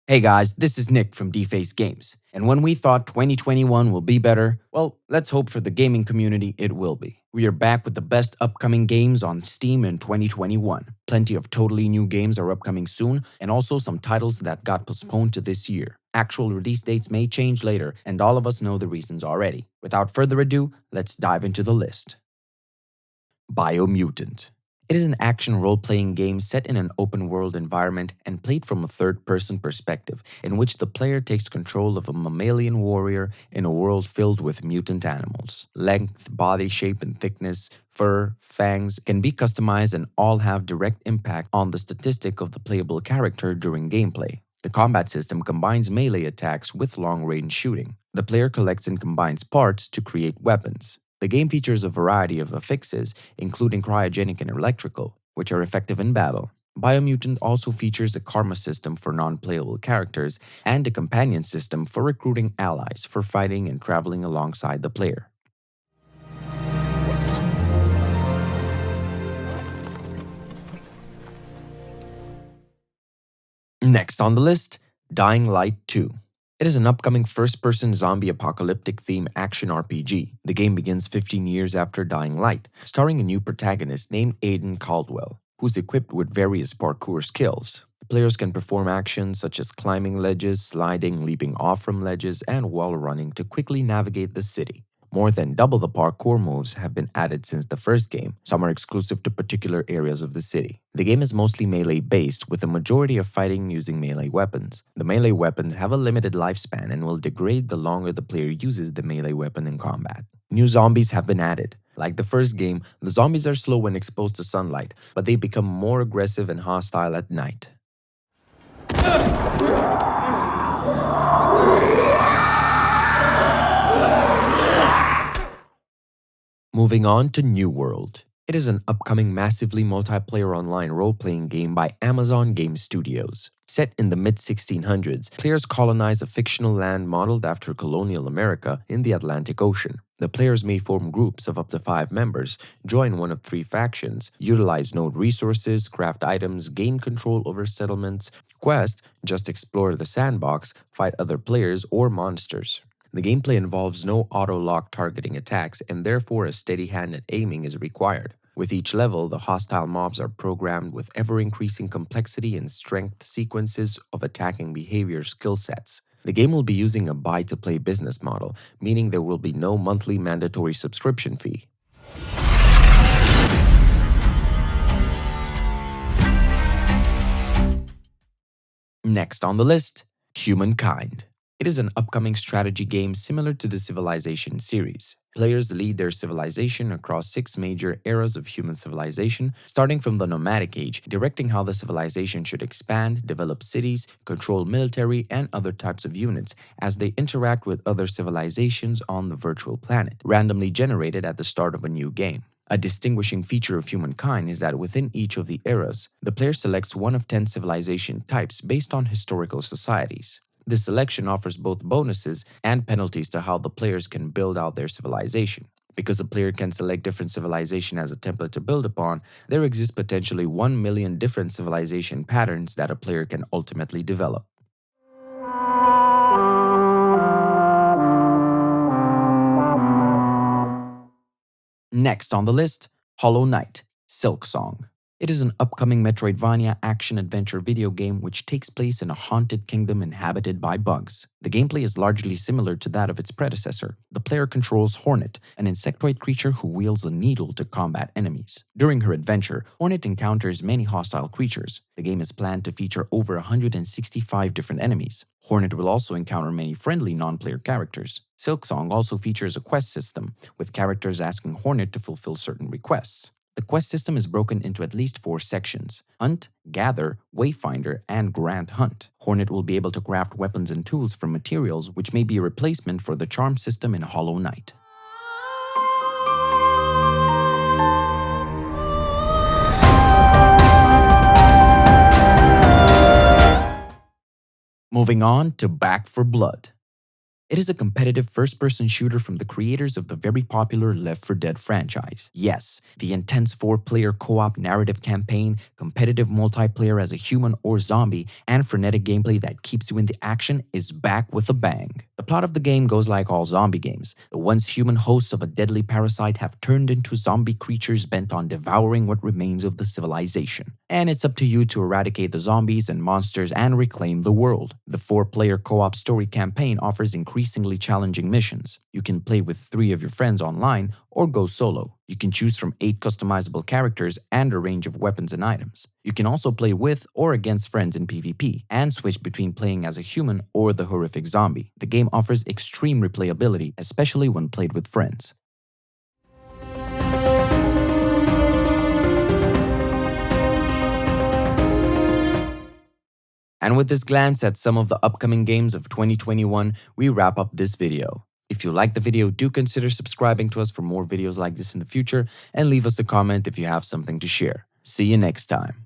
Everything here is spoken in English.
Hey guys, this is Nick from DFace Games. And when we thought 2021 will be better, well, let's hope for the gaming community it will be. We are back with the best upcoming games on Steam in 2021. Plenty of totally new games are upcoming soon, and also some titles that got postponed to this year. Actual release dates may change later, and all of us know the reasons already. Without further ado, let's dive into the list. BIOMUTANT. It is an action role playing game set in an open world environment and played from a third person perspective, in which the player takes control of a mammalian warrior in a world filled with mutant animals. Length, body shape, and thickness, fur, fangs can be customized and all have direct impact on the statistic of the playable character during gameplay. The combat system combines melee attacks with long range shooting. The player collects and combines parts to create weapons. The game features a variety of affixes, including cryogenic and electrical, which are effective in battle. Biomutant also features a karma system for non-playable characters and a companion system for recruiting allies for fighting and traveling alongside the player. Next on the list, Dying Light 2. It is an upcoming first person zombie apocalyptic theme action RPG. The game begins 15 years after Dying Light, starring a new protagonist named Aiden Caldwell, who's equipped with various parkour skills. Players can perform actions such as climbing ledges, sliding, leaping off from ledges, and wall running to quickly navigate the city. More than double the parkour moves have been added since the first game. Some are exclusive to particular areas of the city. The game is mostly melee based, with a majority of fighting using melee weapons. The melee weapons have a limited lifespan and will degrade the longer the player uses the melee weapon in combat. New zombies have been added. Like the first game, the zombies are slow when exposed to sunlight, but they become more aggressive and hostile at night. Moving on to New World. It is an upcoming massively multiplayer online role-playing game by Amazon Game Studios. Set in the mid-1600s, players colonize a fictional land modeled after colonial America in the Atlantic Ocean. The players may form groups of up to 5 members, join one of 3 factions, utilize node resources, craft items, gain control over settlements, quest, just explore the sandbox, fight other players or monsters. The gameplay involves no auto-lock targeting attacks, and therefore a steady-handed aiming is required. With each level, the hostile mobs are programmed with ever-increasing complexity and strength sequences of attacking behavior skill sets. The game will be using a buy-to-play business model, meaning there will be no monthly mandatory subscription fee. Next on the list, Humankind. It is an upcoming strategy game similar to the Civilization series. Players lead their civilization across 6 major eras of human civilization, starting from the nomadic age, directing how the civilization should expand, develop cities, control military, and other types of units as they interact with other civilizations on the virtual planet, randomly generated at the start of a new game. A distinguishing feature of Humankind is that within each of the eras, the player selects one of 10 civilization types based on historical societies. This selection offers both bonuses and penalties to how the players can build out their civilization. Because a player can select different civilization as a template to build upon, there exists potentially 1 million different civilization patterns that a player can ultimately develop. Next on the list, Hollow Knight, Silksong. It is an upcoming Metroidvania action-adventure video game which takes place in a haunted kingdom inhabited by bugs. The gameplay is largely similar to that of its predecessor. The player controls Hornet, an insectoid creature who wields a needle to combat enemies. During her adventure, Hornet encounters many hostile creatures. The game is planned to feature over 165 different enemies. Hornet will also encounter many friendly non-player characters. Silksong also features a quest system, with characters asking Hornet to fulfill certain requests. The quest system is broken into at least 4 sections: Hunt, Gather, Wayfinder, and Grant Hunt. Hornet will be able to craft weapons and tools from materials, which may be a replacement for the charm system in Hollow Knight. Moving on to Back for Blood. It is a competitive first-person shooter from the creators of the very popular Left 4 Dead franchise. Yes, the intense four-player co-op narrative campaign, competitive multiplayer as a human or zombie, and frenetic gameplay that keeps you in the action is back with a bang. The plot of the game goes like all zombie games. The once human hosts of a deadly parasite have turned into zombie creatures bent on devouring what remains of the civilization. And it's up to you to eradicate the zombies and monsters and reclaim the world. The four-player co-op story campaign offers increasingly challenging missions. You can play with 3 of your friends online or go solo. You can choose from 8 customizable characters and a range of weapons and items. You can also play with or against friends in PvP and switch between playing as a human or the horrific zombie. The game offers extreme replayability, especially when played with friends. And with this glance at some of the upcoming games of 2021, we wrap up this video. If you like the video, do consider subscribing to us for more videos like this in the future and leave us a comment if you have something to share. See you next time.